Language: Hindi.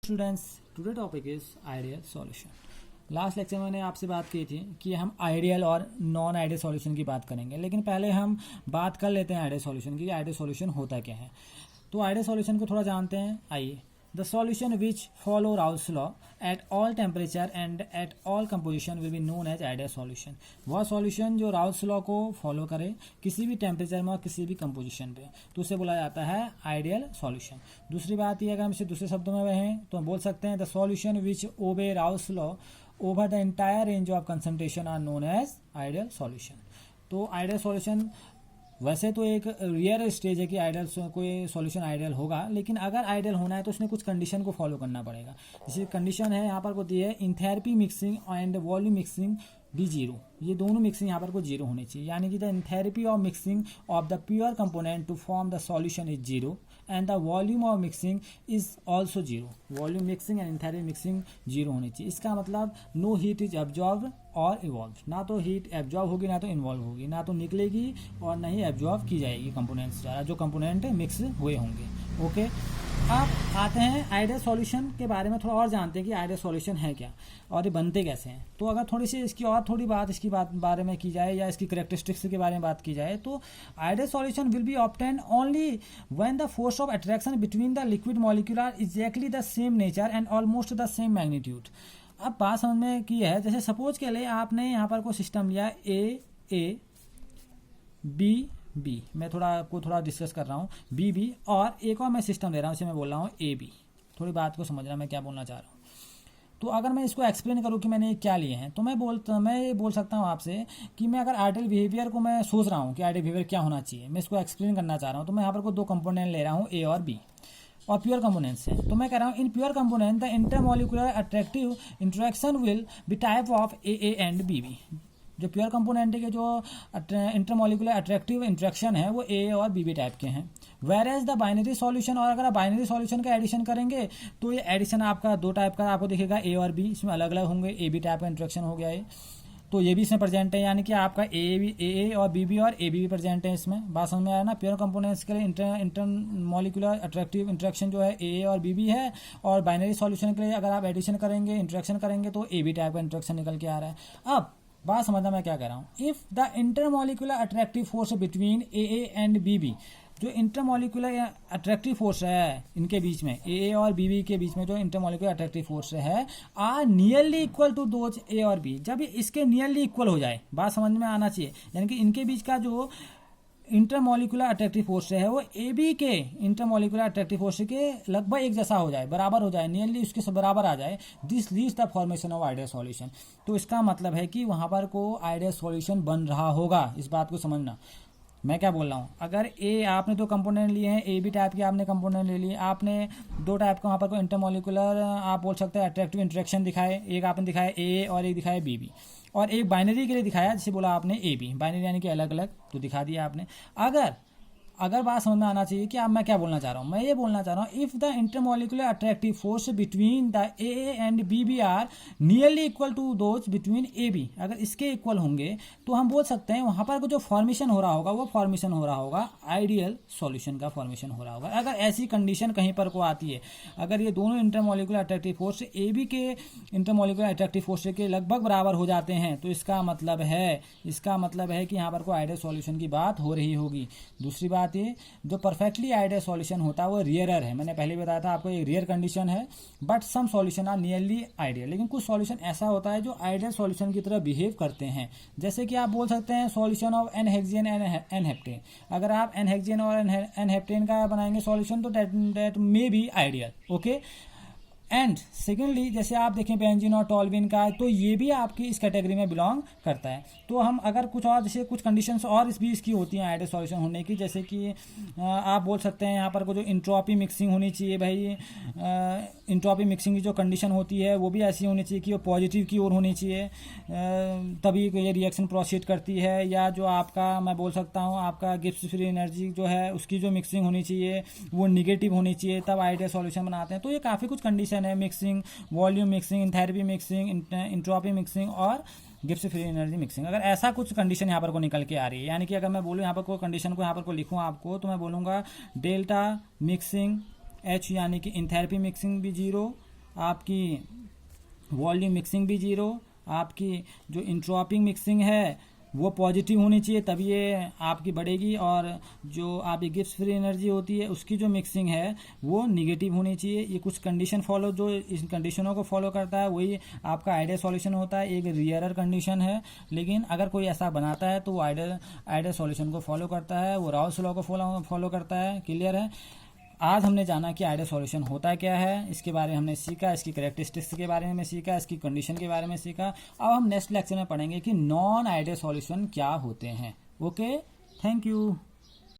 Students, today topic is ideal solution. Last lecture में मैंने आपसे बात की थी कि हम आइडियल और नॉन आइडियल सॉल्यूशन की बात करेंगे, लेकिन पहले हम बात कर लेते हैं आइडियल सॉल्यूशन की। आइडियल सॉल्यूशन होता क्या है, तो आइडियल सॉल्यूशन को थोड़ा जानते हैं। आइए। The solution which follow Raoult's law at all temperature and at all composition will be known as ideal solution. वह सॉल्यूशन जो राउल्स लॉ को फॉलो करे किसी भी टेम्परेचर में और किसी भी कंपोजिशन पे, तो उसे बोला जाता है आइडियल सॉल्यूशन। दूसरी बात यह, अगर हम इसे दूसरे शब्दों में कहें तो हम बोल सकते हैं the solution which obey Raoult's law over the entire range of concentration are known as ideal solution. तो आइडियल सॉल्यूशन वैसे तो एक रियर स्टेज है कि आइडियल कोई सॉल्यूशन आइडियल होगा, लेकिन अगर आइडियल होना है तो उसमें कुछ कंडीशन को फॉलो करना पड़ेगा। जैसे कंडीशन है यहाँ पर को दी है enthalpy mixing and volume mixing be zero. ये दोनों मिक्सिंग यहाँ पर को जीरो होनी चाहिए, यानी कि the enthalpy of mixing of the pure component to form the solution is zero and the volume of mixing is also zero. Volume mixing and enthalpy mixing zero होनी चाहिए। इसका मतलब नो हीट इज एब्जॉर्ब और इवॉल्व। ना तो हीट एब्जॉर्ब होगी, ना तो इन्वॉल्व होगी, ना तो निकलेगी और ना ही एब्जॉर्ब की जाएगी कंपोनेंट्स द्वारा, जो कंपोनेंट मिक्स हुए होंगे। ओके, अब आते हैं आइडियल सॉल्यूशन के बारे में थोड़ा और जानते हैं कि आइडियल सॉल्यूशन है क्या और ये बनते कैसे हैं। तो अगर थोड़ी सी इसकी और थोड़ी बात इसकी बारे में की जाए या इसकी करेक्टरिस्टिक्स के बारे में बात की जाए, तो ideal solution will be obtained only when the force of attraction between the liquid molecule are exactly the same nature and almost the same magnitude. अब बात समझ में की है, जैसे सपोज के लिए आपने यहाँ पर कोई सिस्टम लिया ए बी बी, मैं आपको थोड़ा डिस्कस कर रहा हूँ बी बी, और एक और मैं सिस्टम ले रहा हूँ, इसे मैं बोल रहा हूँ ए बी। थोड़ी बात को समझना मैं क्या बोलना चाह रहा हूँ। तो अगर मैं इसको एक्सप्लेन करूँ कि मैंने क्या लिए हैं, तो मैं ये बोल सकता हूँ आपसे कि मैं अगर आइडियल बिहेवियर को मैं सोच रहा हूँ कि आइडियल बिहेवियर क्या होना चाहिए, मैं इसको एक्सप्लेन करना चाह रहा हूँ, तो मैं यहाँ पर को दो कंपोनेंट ले रहा हूँ ए और बी, और प्योर कंपोनेंट्स हैं। तो मैं कह रहा हूँ in pure component the intermolecular attractive interaction will be type of A and B B. जो प्योर कंपोनेंट के जो इंटरमोलिकुलर अट्रैक्टिव इंटरेक्शन है वो ए और बी बी टाइप के हैं। Where as the binary solution, और अगर आप बाइनरी सॉल्यूशन का एडिशन करेंगे तो ये एडिशन आपका दो टाइप का आपको दिखेगा, ए और बी, इसमें अलग अलग होंगे, ए बी टाइप का इंटरेक्शन हो गया है, तो ये भी इसमें प्रेजेंट है, यानी कि आपका ए और बी बी और ए बी भी प्रेजेंट है इसमें। बात समझ में आया ना। प्योर कंपोनेंट्स के लिए इंटरमोलिकुलर अट्रैक्टिव इंटरेक्शन जो है ए और बी बी है, और बाइनरी सॉल्यूशन के लिए अगर आप एडिशन करेंगे, इंटरेक्शन करेंगे, तो ए बी टाइप का इंटरेक्शन निकल के आ रहा है। अब बात समझना मैं क्या कह रहा हूँ। If the intermolecular attractive force between A and B B, जो इंटरमोलिकुलर अट्रैक्टिव फोर्स है इनके बीच में, ए और बी बी के बीच में जो इंटरमोलिकुलर अट्रैक्टिव फोर्स है, are nearly equal to those A और बी। जब इसके नियरली इक्वल हो जाए, बात समझ में आना चाहिए, यानी कि इनके बीच का जो इंटरमोलिकुलर अट्रैक्टिव फोर्स है वो ए बी के इंटरमोलिकुलर अट्रैक्टिव फोर्स के लगभग एक जैसा हो जाए, बराबर हो जाए, नियरली उसके से बराबर आ जाए, this leads the formation of ideal solution. तो इसका मतलब है कि वहां पर को आइडियल सॉल्यूशन बन रहा होगा। इस बात को समझना मैं क्या बोल रहा हूँ। अगर ए आपने दो कंपोनेंट लिए हैं, ए बी टाइप के आपने कंपोनेंट ले लिए, आपने दो टाइप का वहाँ पर कोई इंटरमोलिकुलर आप बोल सकते हैं अट्रैक्टिव इंटरेक्शन दिखाए, एक आपने दिखाया ए और एक दिखाया बी बी, और एक बाइनरी के लिए दिखाया जैसे बोला आपने ए बी, बाइनरी यानी कि अलग अलग, तो दिखा दिया आपने। अगर बात समझ में आना चाहिए कि अब मैं क्या बोलना चाह रहा हूँ। मैं ये बोलना चाह रहा हूँ if the intermolecular attractive force between the A and B B are nearly equal to those between A B, अगर इसके इक्वल होंगे तो हम बोल सकते हैं वहां पर जो फॉर्मेशन हो रहा होगा वो फॉर्मेशन हो रहा होगा आइडियल सॉल्यूशन का फॉर्मेशन हो रहा होगा। अगर ऐसी कंडीशन कहीं पर को आती है, अगर ये दोनों intermolecular attractive force A B के इंटरमोलिकुलर अट्रैक्टिव फोर्स के लगभग बराबर हो जाते हैं, तो इसका मतलब है कि यहाँ पर को आइडियल सॉल्यूशन की बात हो रही होगी। दूसरी बात, ये जो परफेक्टली आइडियल सॉल्यूशन होता है वो रियरर है। मैंने पहले बताया था आपको, एक रियर कंडीशन है, but some solution are nearly ideal. लेकिन कुछ सॉल्यूशन ऐसा होता है जो आइडियल सॉल्यूशन की तरह बिहेव करते हैं, जैसे कि आप बोल सकते हैं सॉल्यूशन ऑफ एनहेक्सेन एंड एनहेप्टेन। अगर आप एनहेक्सेन और एनहेप्टेन का बनाएंगे सॉल्यूशन तो that may be ideal. Okay, and secondly जैसे आप देखें बेंजीन और टॉल्विन का, तो ये भी आपकी इस कैटेगरी में बिलोंग करता है। तो हम अगर कुछ और जैसे कुछ कंडीशंस और भी इसकी होती हैं आइडियल सॉल्यूशन होने की, जैसे कि आप बोल सकते हैं यहाँ पर को जो इंट्रोपी मिक्सिंग होनी चाहिए भाई, इंट्रोपी मिक्सिंग की जो कंडीशन होती है वो भी ऐसी होनी चाहिए कि वो पॉजिटिव की ओर होनी चाहिए, तभी ये रिएक्शन प्रोसीड करती है। या जो आपका मैं बोल सकता हूँ आपका गिब्स फ्री एनर्जी जो है उसकी जो मिक्सिंग होनी चाहिए वो निगेटिव होनी चाहिए, तब आइडियल सॉल्यूशन बनाते हैं। तो ये काफ़ी कुछ कंडीशन है, mixing, volume mixing, enthalpy mixing, entropy mixing और गिब्स फ्री एनर्जी मिक्सिंग। अगर ऐसा कुछ कंडीशन यहाँ पर को निकल के आ रही है, यानी कि अगर मैं बोलूँ यहाँ पर कोई कंडीशन को यहाँ पर को लिखूँ आपको, तो मैं बोलूँगा डेल्टा मिक्सिंग एच यानी कि इंथैल्पी मिक्सिंग भी जीरो, आपकी वॉल्यूम मिक्सिंग भी जीरो, आपकी जो इंट्रोपिक मिक्सिंग है वो पॉजिटिव होनी चाहिए, तब ये आपकी बढ़ेगी, और जो आपकी गिब्स फ्री एनर्जी होती है उसकी जो मिक्सिंग है वो निगेटिव होनी चाहिए। ये कुछ कंडीशन फॉलो, जो इस कंडीशनों को फॉलो करता है वही आपका आइडियल सॉल्यूशन होता है। एक रेयरर कंडीशन है, लेकिन अगर कोई ऐसा बनाता है तो वो आइडियल सॉल्यूशन को फॉलो करता है, वो राउल्स लॉ को फॉलो करता है। क्लियर है? आज हमने जाना कि आइडियल सॉल्यूशन होता क्या है, इसके बारे में हमने सीखा, इसकी कैरेक्टरिस्टिक्स के बारे में सीखा, इसकी कंडीशन के बारे में सीखा। अब हम नेक्स्ट लेक्चर में पढ़ेंगे कि नॉन आइडियल सॉल्यूशन क्या होते हैं। Okay, thank you.